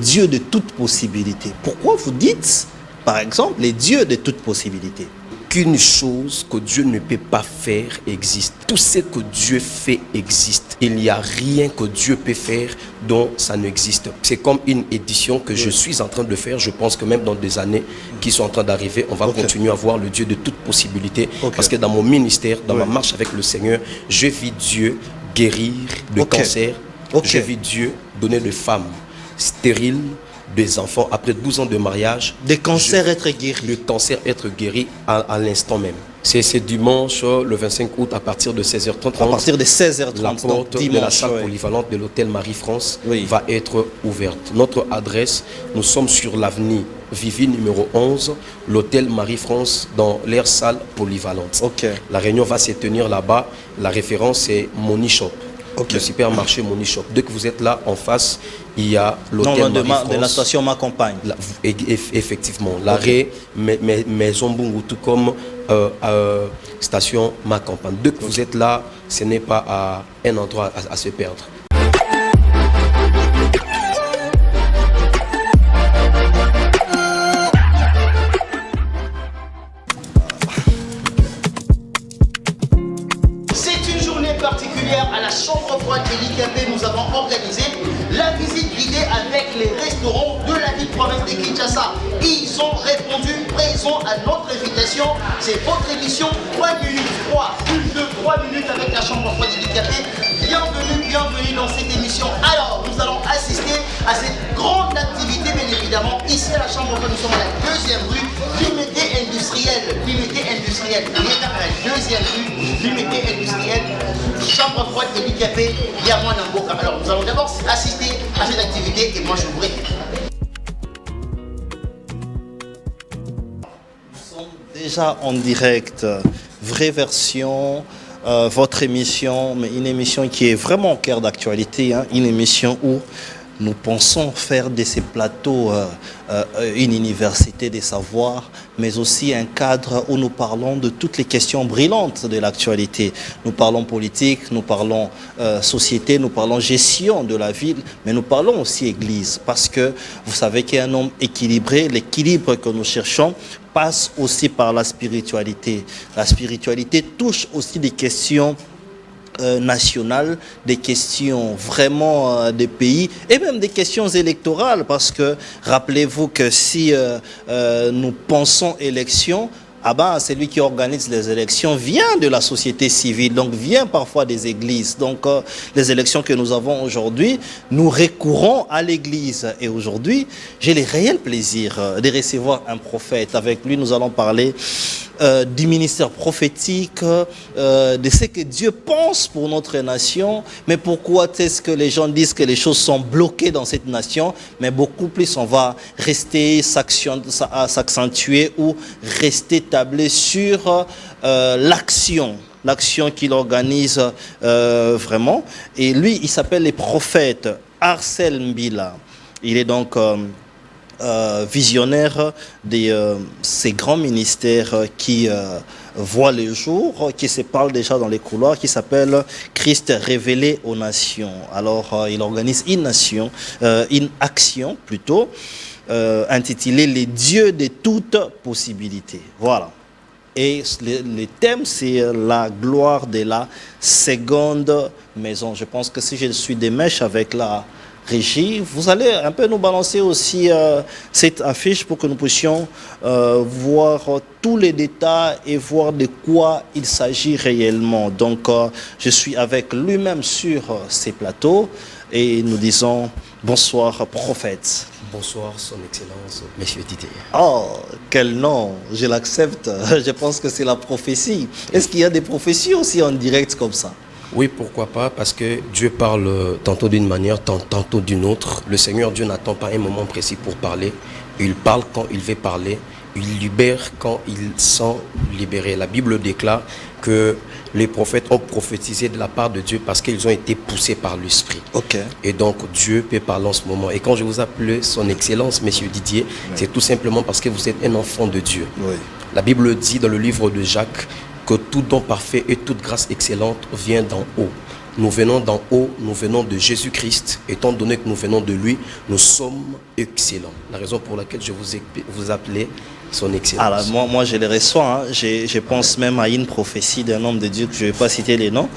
Dieu de toute possibilité. Pourquoi vous dites, par exemple, les dieux de toute possibilité? Qu'une chose que Dieu ne peut pas faire existe. Tout ce que Dieu fait existe. Il n'y a rien que Dieu peut faire dont ça n'existe. C'est comme une édition que je suis en train de faire. Je pense que même dans des années qui sont en train d'arriver, on va continuer à voir le Dieu de toute possibilité. Parce que dans mon ministère, dans ma marche avec le Seigneur, je vis Dieu guérir le cancer. Je vis Dieu donner des femmes stériles, des enfants après 12 ans de mariage. Des cancers être guéris. Le cancer être guéri à l'instant même. C'est dimanche, le 25 août, à partir de 16h30. À partir de 16h30, la porte de la salle polyvalente de l'hôtel Marie-France va être ouverte. Notre adresse, nous sommes sur l'avenue Vivi numéro 11, l'hôtel Marie-France, dans l'aire salle polyvalente. La réunion va se tenir là-bas. La référence est Money Shop. Le supermarché Money Shop. Dès que vous êtes là, en face, il y a l'hôtel Marie-France. De la station Ma Campagne. Effectivement. L'arrêt Maison Bungu, tout comme station Ma Campagne. Dès que vous êtes là, ce n'est pas un endroit à se perdre. À la chambre froide de l'IKP, nous avons organisé la visite guidée avec les restaurants de la ville province de Kinshasa. Ils ont répondu présent à notre invitation. C'est votre émission 3 minutes 3, plus de 3 minutes avec la chambre froide de l'IKP. Bienvenue dans cette émission. Alors, nous allons assister à cette grande activité, bien évidemment. Ici à la chambre froide, nous sommes à la deuxième rue, l'unité industrielle. L'unité industrielle. On est à la deuxième rue, l'unité industrielle. Chambre froide de l'IKP, Yamouan Namboka. Alors nous allons d'abord assister à cette activité et moi je vous récupère. Nous sommes déjà en direct, vraie version, votre émission, mais une émission qui est vraiment au cœur d'actualité, hein, une émission où nous pensons faire de ces plateaux une université des savoirs, mais aussi un cadre où nous parlons de toutes les questions brillantes de l'actualité. Nous parlons politique, nous parlons société, nous parlons gestion de la ville, mais nous parlons aussi église, parce que vous savez qu'il y a un homme équilibré, l'équilibre que nous cherchons passe aussi par la spiritualité. La spiritualité touche aussi des questions nationales, des questions vraiment des pays et même des questions électorales, parce que rappelez-vous que si nous pensons élection, celui qui organise les élections vient de la société civile, donc vient parfois des églises. Donc les élections que nous avons aujourd'hui, nous recourons à l'église. Et aujourd'hui, j'ai le réel plaisir de recevoir un prophète. Avec lui, nous allons parler du ministère prophétique, de ce que Dieu pense pour notre nation. Mais pourquoi est-ce que les gens disent que les choses sont bloquées dans cette nation? Mais beaucoup plus, on va rester s'accentuer ou rester tablé sur l'action qu'il organise vraiment. Et lui, il s'appelle le prophète Arcel Mbila. Il est donc visionnaire de ces grands ministères qui voient le jour, qui se parlent déjà dans les couloirs, qui s'appelle Christ révélé aux nations. Alors, il organise une action plutôt, intitulée Les dieux de toute possibilité. Voilà. Et le thème, c'est la gloire de la seconde maison. Je pense que si je suis des mèches avec la régie, vous allez un peu nous balancer aussi cette affiche pour que nous puissions voir tous les détails et voir de quoi il s'agit réellement. Donc, je suis avec lui-même sur ces plateaux et nous disons bonsoir, prophète. Bonsoir, son excellence, monsieur Didier. Oh, quel nom, je l'accepte. Je pense que c'est la prophétie. Est-ce qu'il y a des prophéties aussi en direct comme ça? Oui, pourquoi pas, parce que Dieu parle tantôt d'une manière, tantôt d'une autre. Le Seigneur Dieu n'attend pas un moment précis pour parler. Il parle quand il veut parler. Il libère quand ils sont libérés. La Bible déclare que les prophètes ont prophétisé de la part de Dieu parce qu'ils ont été poussés par l'Esprit. Et donc Dieu peut parler en ce moment. Et quand je vous appelle son excellence, monsieur Didier, c'est tout simplement parce que vous êtes un enfant de Dieu. La Bible dit dans le livre de Jacques que tout don parfait et toute grâce excellente vient d'en haut. nous venons d'en haut, nous venons de Jésus-Christ. Étant donné que nous venons de lui, nous sommes excellents. La raison pour laquelle je vous appelais son excellence. Alors moi je les reçois, hein. Je pense même à une prophétie d'un homme de Dieu que je ne vais pas citer les noms.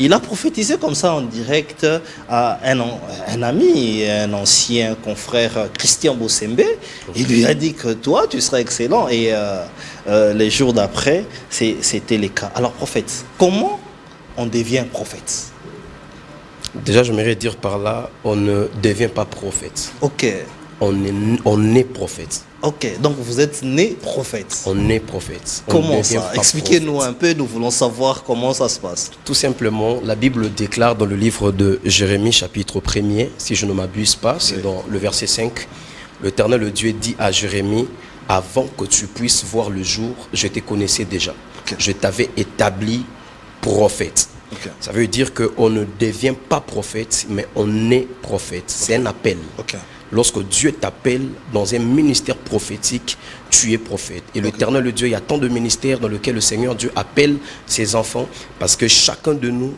Il a prophétisé comme ça en direct à un ami, un ancien confrère, Christian Bossembe. Il lui a dit que toi, tu seras excellent. Et les jours d'après, c'était le cas. Alors, prophète, comment on devient prophète? Déjà, j'aimerais dire par là, on ne devient pas prophète. Ok. On est prophète. Ok, donc vous êtes né prophète. On est prophète. Comment ça? Expliquez-nous un peu, nous voulons savoir comment ça se passe. Tout simplement, la Bible déclare dans le livre de Jérémie, chapitre 1er, si je ne m'abuse pas, c'est dans le verset 5, l'Éternel, le Dieu, dit à Jérémie, avant que tu puisses voir le jour, je te connaissais déjà. Okay. Je t'avais établi prophète. Okay. Ça veut dire qu'on ne devient pas prophète, mais on est prophète. C'est un appel. Okay. Lorsque Dieu t'appelle dans un ministère prophétique, tu es prophète. Et l'Éternel, le Dieu, il y a tant de ministères dans lesquels le Seigneur Dieu appelle ses enfants, parce que chacun de nous,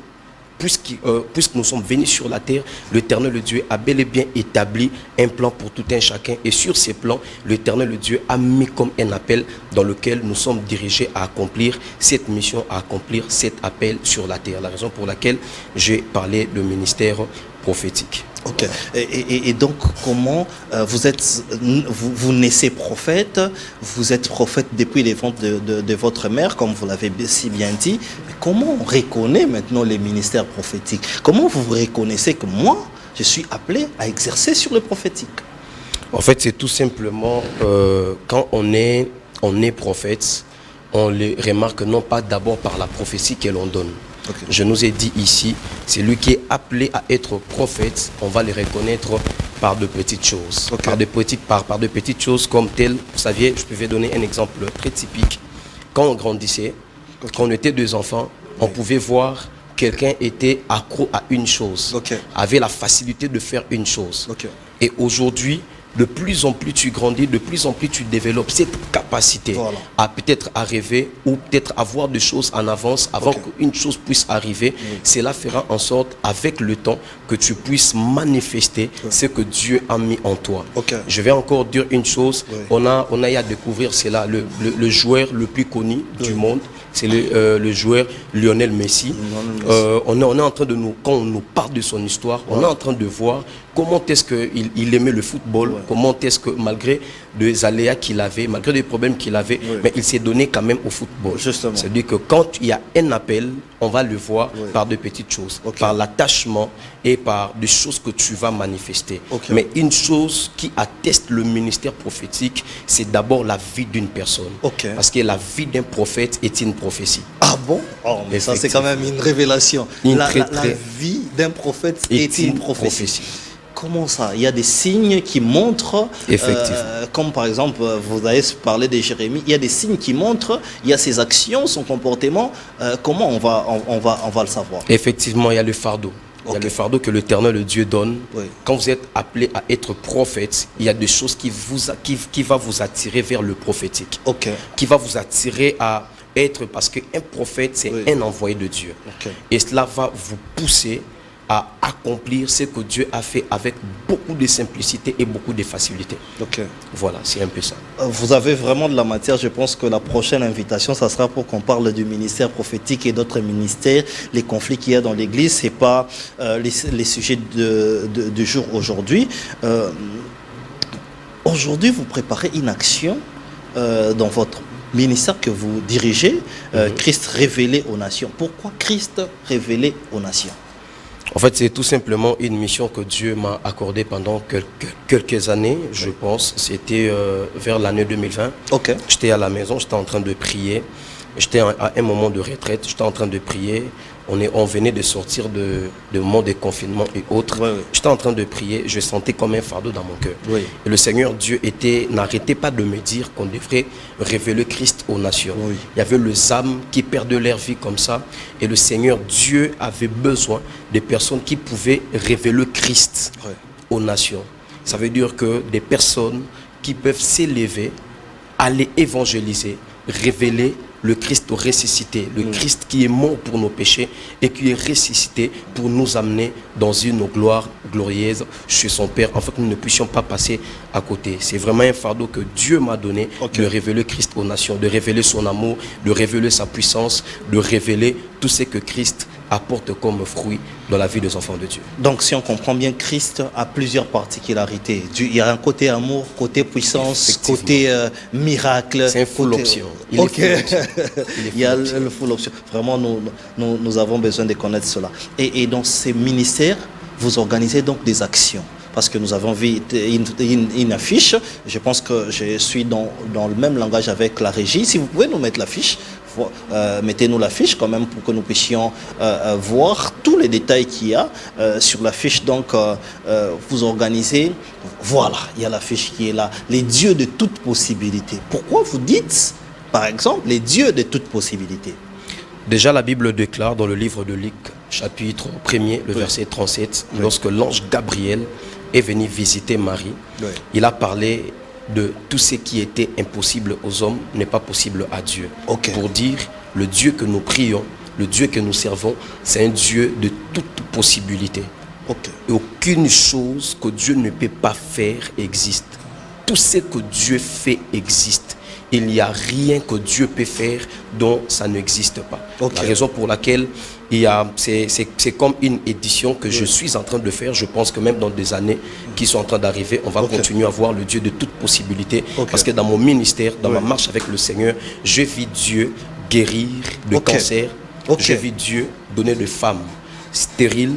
puisque nous sommes venus sur la terre, l'Éternel, le Dieu, a bel et bien établi un plan pour tout un chacun. Et sur ces plans, l'Éternel, le Dieu, a mis comme un appel dans lequel nous sommes dirigés à accomplir cette mission, à accomplir cet appel sur la terre. La raison pour laquelle j'ai parlé de ministère prophétique. Ok. Et donc, comment vous naissez prophète, vous êtes prophète depuis les ventres de votre mère, comme vous l'avez si bien dit. Mais comment on reconnaît maintenant les ministères prophétiques? Comment vous reconnaissez que moi, je suis appelé à exercer sur le prophétique? En fait, c'est tout simplement quand on est prophète, on le remarque non pas d'abord par la prophétie que l'on donne. Okay. Je nous ai dit ici, c'est lui qui est appelé à être prophète, on va le reconnaître par de petites choses. Okay. Par de petites choses comme telles, vous saviez, je pouvais donner un exemple très typique. Quand on grandissait, quand on était deux enfants, on pouvait voir quelqu'un était accro à une chose, avait la facilité de faire une chose. Et aujourd'hui, de plus en plus tu grandis, de plus en plus tu développes cette capacité à peut-être à rêver ou peut-être à voir des choses en avance avant qu'une chose puisse arriver. Cela fera en sorte avec le temps que tu puisses manifester ce que Dieu a mis en toi. Je vais encore dire une chose, on a eu à découvrir cela, le joueur le plus connu du monde, c'est le joueur Lionel Messi. On est en train de quand on nous parle de son histoire, on est en train de voir comment est-ce qu'il aimait le football, comment est-ce que malgré des aléas qu'il avait, malgré des problèmes qu'il avait, mais il s'est donné quand même au football. C'est-à-dire que quand il y a un appel, on va le voir par de petites choses, par l'attachement et par des choses que tu vas manifester. Mais une chose qui atteste le ministère prophétique, c'est d'abord la vie d'une personne. Parce que la vie d'un prophète est une prophétie. Ah bon? Mais ça c'est quand même une révélation. La vie d'un prophète est une prophétie. Comment ça? Il y a des signes qui montrent, comme par exemple, vous avez parlé de Jérémie, il y a des signes qui montrent, il y a ses actions, son comportement, comment on va le savoir? Effectivement, il y a le fardeau. Il y a le fardeau que l'Éternel, le Dieu, donne. Quand vous êtes appelé à être prophète, il y a des choses qui va vous attirer vers le prophétique. Qui va vous attirer à être, parce qu'un prophète, c'est un envoyé de Dieu. Et cela va vous pousser à accomplir ce que Dieu a fait avec beaucoup de simplicité et beaucoup de facilité. Voilà, c'est un peu ça. Vous avez vraiment de la matière. Je pense que la prochaine invitation, ça sera pour qu'on parle du ministère prophétique et d'autres ministères, les conflits qu'il y a dans l'Église. Ce n'est pas les sujets du jour aujourd'hui. Aujourd'hui, vous préparez une action dans votre ministère que vous dirigez, Christ révélé aux nations. Pourquoi Christ révélé aux nations? En fait, c'est tout simplement une mission que Dieu m'a accordée pendant quelques années, je pense. C'était vers l'année 2020. J'étais à la maison, j'étais en train de prier. J'étais à un moment de retraite, j'étais en train de prier. On venait de sortir de moments de confinement et autres. J'étais en train de prier, je sentais comme un fardeau dans mon cœur. Et le Seigneur Dieu n'arrêtait pas de me dire qu'on devrait révéler Christ aux nations. Il y avait les âmes qui perdaient leur vie comme ça. Et le Seigneur Dieu avait besoin de personnes qui pouvaient révéler Christ aux nations. Ça veut dire que des personnes qui peuvent s'élever, aller évangéliser, révéler le Christ ressuscité, le Christ qui est mort pour nos péchés et qui est ressuscité pour nous amener dans une gloire glorieuse chez son Père, afin que nous ne puissions pas passer à côté. C'est vraiment un fardeau que Dieu m'a donné de révéler Christ aux nations, de révéler son amour, de révéler sa puissance, de révéler tout ce que Christ apporte comme fruit dans la vie des enfants de Dieu. Donc si on comprend bien, Christ a plusieurs particularités. Il y a un côté amour, côté puissance, côté miracle. C'est un full option. Il y a le full option. Vraiment, nous avons besoin de connaître cela. Et dans ces ministères, vous organisez donc des actions. Parce que nous avons vu une affiche. Je pense que je suis dans le même langage avec la régie. Si vous pouvez nous mettre l'affiche, mettez-nous l'affiche quand même pour que nous puissions voir tous les détails qu'il y a sur l'affiche. Donc, vous organisez. Voilà, il y a l'affiche qui est là. Les dieux de toute possibilité. Pourquoi vous dites, par exemple, les dieux de toute possibilité? Déjà, la Bible déclare dans le livre de Luc, chapitre 1er, le verset 37, lorsque l'ange Gabriel est venu visiter Marie, il a parlé de tout ce qui était impossible aux hommes n'est pas possible à Dieu. Pour dire, le Dieu que nous prions, le Dieu que nous servons, c'est un Dieu de toute possibilité. Et aucune chose que Dieu ne peut pas faire existe. Tout ce que Dieu fait existe. Il n'y a rien que Dieu peut faire dont ça n'existe pas. La raison pour laquelle c'est comme une édition que je suis en train de faire. Je pense que même dans des années qui sont en train d'arriver, on va continuer à voir le Dieu de toute possibilité. Parce que dans mon ministère, dans ma marche avec le Seigneur, je vis Dieu guérir de cancer. Je vis Dieu donner de femmes stériles,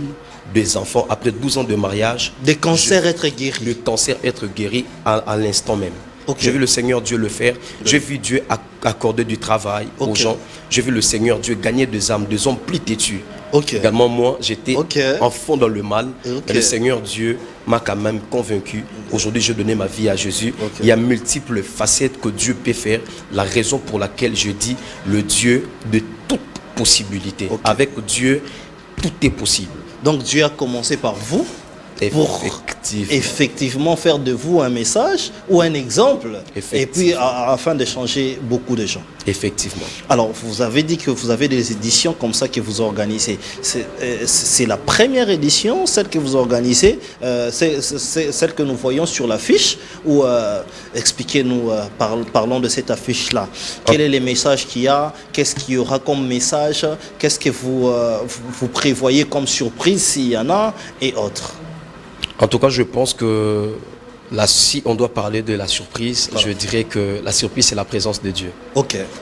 des enfants après 12 ans de mariage. Des cancers être guéris. Le cancer être guéri à l'instant même. J'ai vu le Seigneur Dieu le faire. J'ai vu Dieu accorder du travail aux gens. J'ai vu le Seigneur Dieu gagner des âmes, des hommes plus têtus. Également moi, j'étais enfant dans le mal. Mais le Seigneur Dieu m'a quand même convaincu. Aujourd'hui, j'ai donné ma vie à Jésus. Il y a multiples facettes que Dieu peut faire. La raison pour laquelle je dis le Dieu de toute possibilité. Avec Dieu, tout est possible. Donc Dieu a commencé par vous pour effectivement faire de vous un message ou un exemple, et puis afin de changer beaucoup de gens. Effectivement. Alors, vous avez dit que vous avez des éditions comme ça que vous organisez. C'est la première édition, celle que vous organisez, c'est celle que nous voyons sur l'affiche, ou expliquez-nous, parlons de cette affiche-là. Quels sont les messages qu'il y a? Qu'est-ce qu'il y aura comme message? Qu'est-ce que vous prévoyez comme surprise s'il y en a, et autres? En tout cas, je pense que si on doit parler de la surprise, je dirais que la surprise, c'est la présence de Dieu.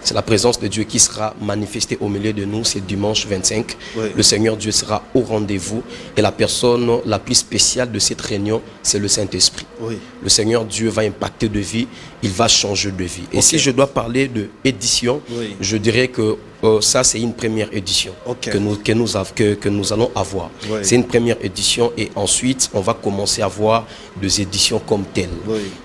C'est la présence de Dieu qui sera manifestée au milieu de nous. C'est dimanche 25. Le Seigneur Dieu sera au rendez-vous. Et la personne la plus spéciale de cette réunion, c'est le Saint-Esprit. Le Seigneur Dieu va impacter de vie. Il va changer de vie. Et si je dois parler de édition, je dirais que ça, c'est une première édition que nous allons avoir. C'est une première édition, et ensuite, on va commencer à voir des éditions comme telles.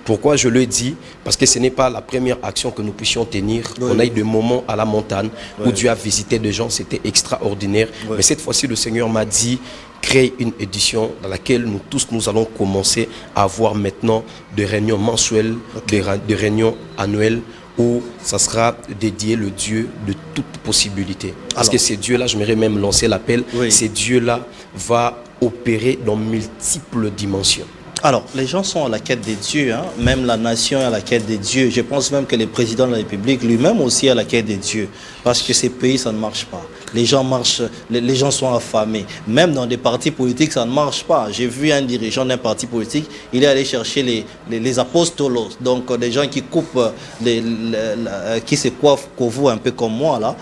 Pourquoi je le dis? Parce que ce n'est pas la première action que nous puissions tenir. On a eu des moments à la montagne où Dieu a visité des gens, c'était extraordinaire. Mais cette fois-ci, le Seigneur m'a dit, créer une édition dans laquelle nous tous, nous allons commencer à avoir maintenant des réunions mensuelles, des réunions annuelles, où ça sera dédié le Dieu de toute possibilité. Parce que ces dieux-là, j'aimerais même lancer l'appel, ces dieux-là vont opérer dans multiples dimensions. Alors, les gens sont à la quête des dieux, hein? Même la nation est à la quête des dieux. Je pense même que le président de la République lui-même aussi est à la quête des dieux. Parce que ces pays, ça ne marche pas. Les gens marchent, les gens sont affamés. Même dans des partis politiques, ça ne marche pas. J'ai vu un dirigeant d'un parti politique, il est allé chercher les apostolos, donc des gens qui coupent, qui se coiffent vous un peu comme moi, là,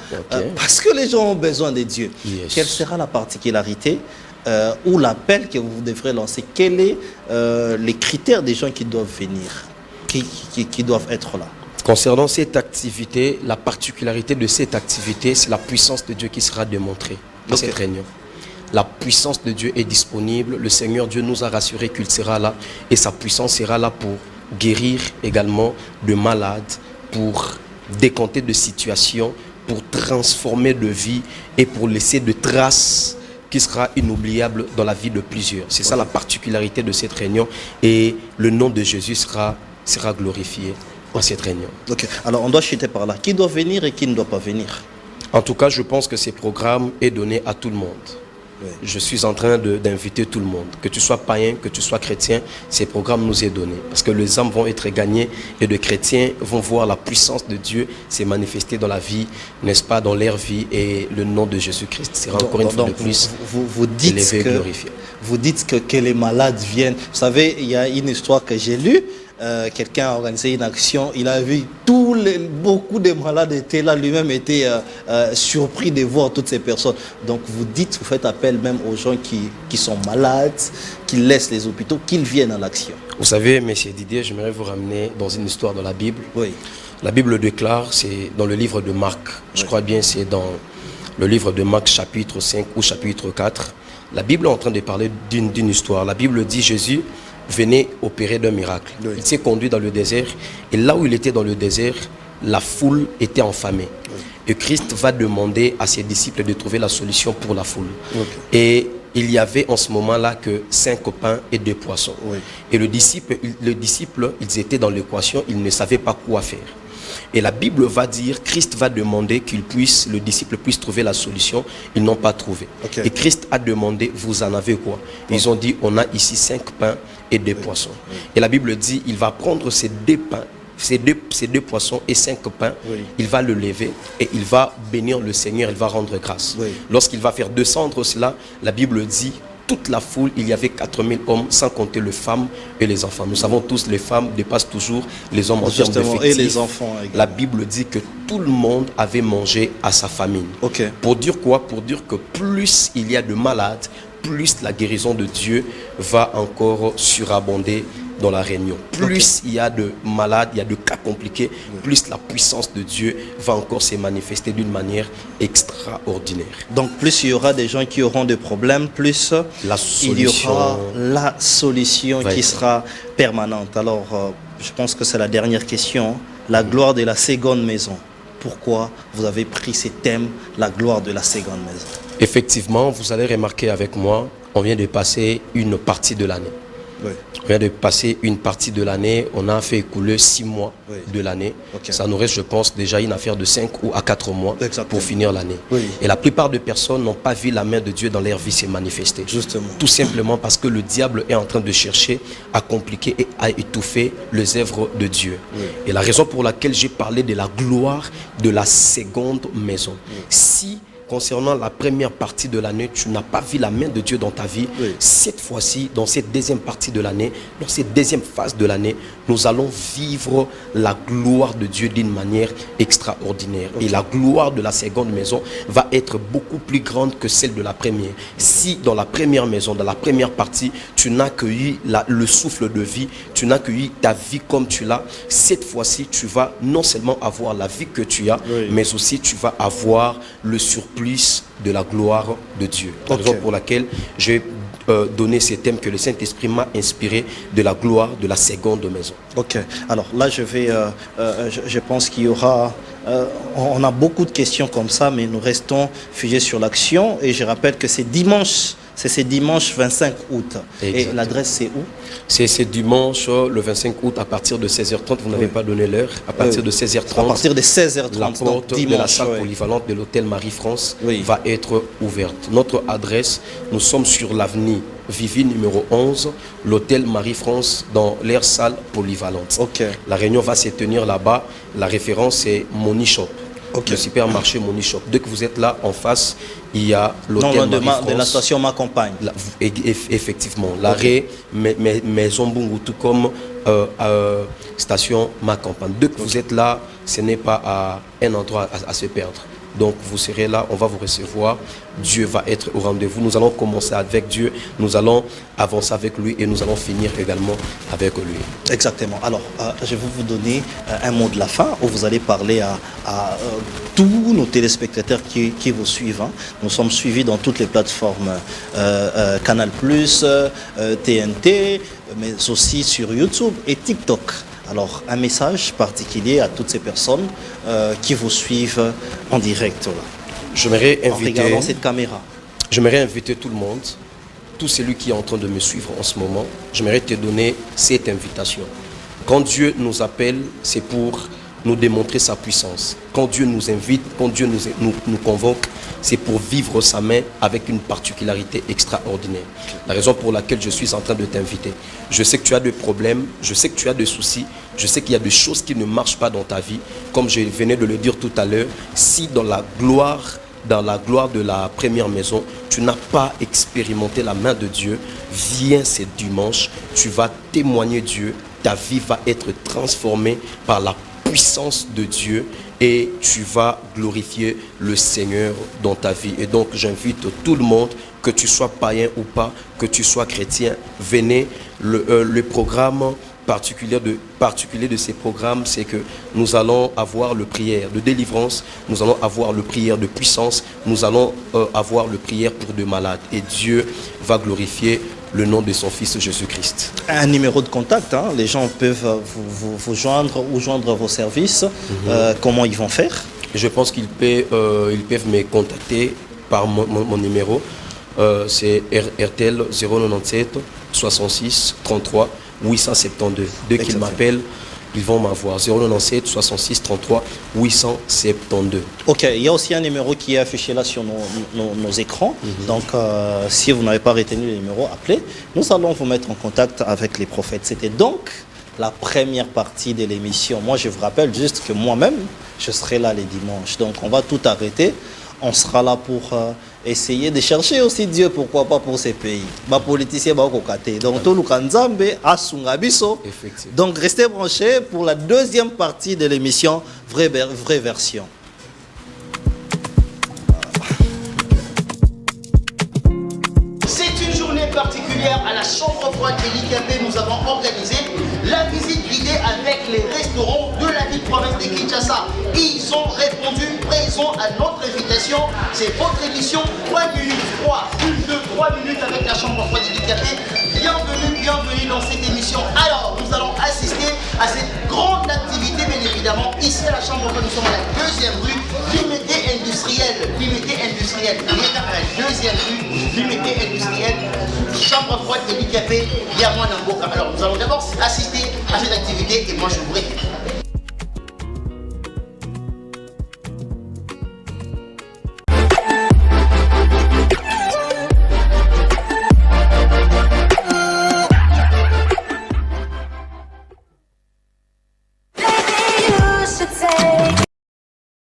parce que les gens ont besoin des dieux. Quelle sera la particularité ou l'appel que vous devrez lancer? Quels sont les critères des gens qui doivent venir, qui doivent être là? Concernant cette activité, la particularité de cette activité, c'est la puissance de Dieu qui sera démontrée dans cette réunion. La puissance de Dieu est disponible. Le Seigneur Dieu nous a rassuré qu'il sera là, et sa puissance sera là pour guérir également de malades, pour décompter de situations, pour transformer de vie et pour laisser de traces qui sera inoubliable dans la vie de plusieurs. C'est ça la particularité de cette réunion, et le nom de Jésus sera glorifié en cette réunion. Ok, alors on doit chuter par là. Qui doit venir et qui ne doit pas venir? En tout cas, je pense que ce programme est donné à tout le monde. Oui. Je suis en train d'inviter tout le monde. Que tu sois païen, que tu sois chrétien, ces programmes nous est donné. Parce que les âmes vont être gagnées et les chrétiens vont voir la puissance de Dieu se manifester dans la vie, n'est-ce pas, dans leur vie, et le nom de Jésus-Christ sera encore une fois de plus vous dites élevé et que, glorifié. vous dites que les malades viennent. Vous savez, il y a une histoire que j'ai lue. Quelqu'un a organisé une action, il a vu beaucoup de malades étaient là, lui-même était surpris de voir toutes ces personnes. Donc vous dites, vous faites appel même aux gens qui sont malades, qui laissent les hôpitaux, qu'ils viennent à l'action. Vous savez, Monsieur Didier, j'aimerais vous ramener dans une histoire de la Bible. Oui. La Bible déclare, c'est dans le livre de Marc, je crois bien c'est dans le livre de Marc chapitre 5 ou chapitre 4. La Bible est en train de parler d'une histoire. La Bible dit Jésus venait opérer d'un miracle. Oui. Il s'est conduit dans le désert et là où il était dans le désert, la foule était affamée. Oui. Et Christ va demander à ses disciples de trouver la solution pour la foule. Okay. Et il y avait en ce moment-là que 5 pains et 2 poissons. Oui. Et le disciple, ils étaient dans l'équation, ils ne savaient pas quoi faire. Et la Bible va dire, Christ va demander le disciple puisse trouver la solution. Ils n'ont pas trouvé. Okay. Et Christ a demandé, vous en avez quoi? Ils ont dit, on a ici 5 pains et 2 poissons. Oui. Et la Bible dit, il va prendre ces 2 pains, ces deux poissons et 5 pains, oui. Il va le lever et il va bénir le Seigneur, il va rendre grâce. Oui. Lorsqu'il va faire descendre cela, la Bible dit, toute la foule, il y avait 4000 hommes, sans compter les femmes et les enfants. Nous savons tous, les femmes dépassent toujours les hommes en termes d'effectifs. Et les enfants également. La Bible dit que tout le monde avait mangé à sa famine. Okay. Pour dire quoi? Pour dire que plus il y a de malades, plus la guérison de Dieu va encore surabonder dans la réunion. Plus il y a de malades, il y a de cas compliqués, plus la puissance de Dieu va encore se manifester d'une manière extraordinaire. Donc plus il y aura des gens qui auront des problèmes, plus il y aura la solution qui sera permanente. Alors je pense que c'est la dernière question. La gloire de la seconde maison. Pourquoi vous avez pris ce thème, la gloire de la seconde maison? Effectivement, vous allez remarquer avec moi, on vient de passer une partie de l'année. Oui. On vient de passer une partie de l'année, on a fait écouler 6 mois de l'année. Okay. Ça nous reste, je pense, déjà une affaire de 5 ou à 4 mois pour finir l'année. Oui. Et la plupart des personnes n'ont pas vu la main de Dieu dans leur vie se manifester. Justement. Tout simplement parce que le diable est en train de chercher à compliquer et à étouffer les œuvres de Dieu. Oui. Et la raison pour laquelle j'ai parlé de la gloire de la seconde maison. Oui. Si concernant la première partie de l'année, tu n'as pas vu la main de Dieu dans ta vie. Oui. Cette fois-ci, dans cette deuxième partie de l'année, dans cette deuxième phase de l'année, nous allons vivre la gloire de Dieu d'une manière extraordinaire. Okay. Et la gloire de la seconde maison va être beaucoup plus grande que celle de la première. Si dans la première maison, dans la première partie, tu n'as accueilli le souffle de vie, tu n'as accueilli ta vie comme tu l'as, cette fois-ci, tu vas non seulement avoir la vie que tu as, mais aussi tu vas avoir le surplus de la gloire de Dieu. La raison pour laquelle j'ai donné ce thème que le Saint-Esprit m'a inspiré de la gloire de la seconde maison. Ok. Alors là, je pense qu'il y aura... on a beaucoup de questions comme ça, mais nous restons figés sur l'action. Et je rappelle que c'est ce dimanche 25 août. Exactement. Et l'adresse, c'est où? C'est dimanche, le 25 août, à partir de 16h30. Vous n'avez pas donné l'heure. À partir de 16h30. À partir de 16h30. La porte de la salle polyvalente de l'hôtel Marie-France va être ouverte. Notre adresse, nous sommes sur l'avenue Vivi numéro 11, l'hôtel Marie-France, dans leur salle polyvalente. La réunion va se tenir là-bas. La référence est Money Shop. Le supermarché Money Shop. Dès que vous êtes là en face, il y a l'hôtel Marie-France. De la station Ma Compagne. Effectivement. L'arrêt Maison Bungu, tout comme station Ma Compagne. Dès que vous êtes là, ce n'est pas un endroit à se perdre. Donc vous serez là, on va vous recevoir, Dieu va être au rendez-vous. Nous allons commencer avec Dieu, nous allons avancer avec lui et nous allons finir également avec lui. Exactement. Alors, je vais vous donner un mot de la fin où vous allez parler à tous nos téléspectateurs qui vous suivent. Nous sommes suivis dans toutes les plateformes Canal+, TNT, mais aussi sur YouTube et TikTok. Alors, un message particulier à toutes ces personnes qui vous suivent en direct. J'aimerais inviter cette caméra. J'aimerais inviter tout le monde, tout celui qui est en train de me suivre en ce moment. J'aimerais te donner cette invitation. Quand Dieu nous appelle, c'est pour nous démontrer sa puissance. Quand Dieu nous invite, quand Dieu nous convoque, c'est pour vivre sa main avec une particularité extraordinaire. La raison pour laquelle je suis en train de t'inviter. Je sais que tu as des problèmes, je sais que tu as des soucis, je sais qu'il y a des choses qui ne marchent pas dans ta vie. Comme je venais de le dire tout à l'heure, si dans la gloire de la première maison, tu n'as pas expérimenté la main de Dieu, viens ce dimanche, tu vas témoigner Dieu, ta vie va être transformée par la puissance de Dieu et tu vas glorifier le Seigneur dans ta vie. Et donc j'invite tout le monde, que tu sois païen ou pas, que tu sois chrétien, venez. Le programme particulier de ces programmes, c'est que nous allons avoir le prière de délivrance, nous allons avoir le prière de puissance, nous allons avoir le prière pour de malades. Et Dieu va glorifier le nom de son Fils Jésus-Christ. Un numéro de contact, hein, les gens peuvent vous joindre ou joindre vos services. Comment ils vont faire? Je pense qu'ils peuvent me contacter par mon numéro. C'est RTL 097 66 33 872. Dès qu'ils m'appellent, ils vont m'avoir 097 66 33 872. Ok, il y a aussi un numéro qui est affiché là sur nos écrans. Donc, si vous n'avez pas retenu le numéro, appelez. Nous allons vous mettre en contact avec les prophètes. C'était donc la première partie de l'émission. Moi, je vous rappelle juste que moi-même, je serai là les dimanches. Donc, on va tout arrêter. On sera là pour essayer de chercher aussi Dieu, pourquoi pas pour ces pays. Les politiciens vont cocater. Donc, tout le Kanzambe a Sungabiso. Donc, restez branchés pour la deuxième partie de l'émission Vraie Version. C'est une journée particulière à la chambre froide de l'IKP. Nous avons organisé la visite guidée avec les restaurants de la ville province de Kinshasa. Ils ont répondu présent à notre invitation. C'est votre émission 3 minutes 3, plus de 3 minutes avec la chambre froide de l'IKP. Bienvenue dans cette émission. Alors, nous allons assister à cette grande activité, bien évidemment. Ici à la chambre froide, nous sommes à la deuxième rue, l'unité industrielle. L'unité industrielle. On est à la deuxième rue, l'unité industrielle. Chambre froide de l'IKP, Yamouan Namboka. Alors, nous allons d'abord assister à cette activité et moi je vous récupère.